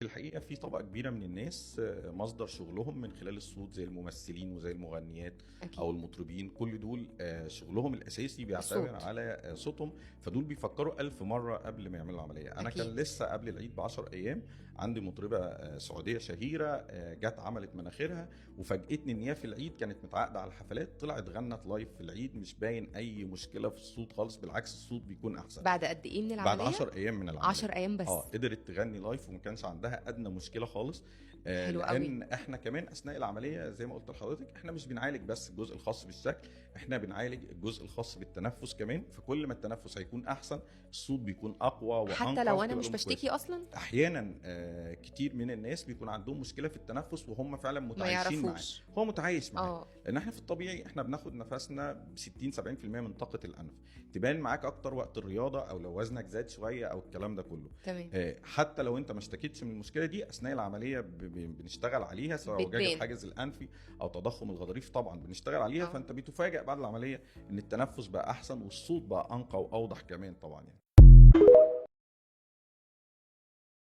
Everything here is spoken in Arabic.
في الحقيقة في طبقة كبيرة من الناس مصدر شغلهم من خلال الصوت زي الممثلين وزي المغنيات أو أكيد. المطربين. كل دول شغلهم الأساسي بيعتمد الصوت. على صوتهم. فدول بيفكروا ألف مرة قبل ما يعملوا العملية. أنا كان أكيد. لسه قبل العيد ب10 أيام عندي مطربة سعودية شهيرة جت عملت مناخيرها وفاجئتني إن هي في العيد كانت متعاقدة على الحفلات، طلعت غنت لايف في العيد مش باين أي مشكلة في الصوت خالص، بالعكس الصوت بيكون أحسن. بعد قد إيه من بعد العملية؟ 10 ايام من العمليه. 10 أيام بس. قدرت تغني لايف وما كانش عندها ادنى مشكله خالص. حلو أوي. لان احنا كمان اثناء العمليه زي ما قلت لحضرتك احنا مش بنعالج بس الجزء الخاص بالشكل، احنا بنعالج الجزء الخاص بالتنفس كمان. فكل ما التنفس هيكون احسن الصوت بيكون اقوى حتى وانقى لو أنا وبتبقى مش الامور كويسه. باشتكي أصلًا؟ احيانا كتير من الناس بيكون عندهم مشكله في التنفس وهم فعلا ما متعايشين معاه. يعرفوش. هو متعايش معاه آه. لان احنا في الطبيعي احنا بناخد نفسنا ب 60 70% من طاقه الانف. تبان معاك اكتر وقت الرياضه او لو وزنك زاد شويه او الكلام ده كله. تمام. حتى لو انت ما اشتكيتش من المشكله دي اثناء العمليه بنشتغل عليها، سواء وجاج بتبان. الحاجز الانفي او تضخم الغضاريف طبعا بنشتغل عليها. آه. فانت بتفاجئ بعد العمليه ان التنفس بقى احسن والصوت بقى انقى واوضح كمان طبعا يعني.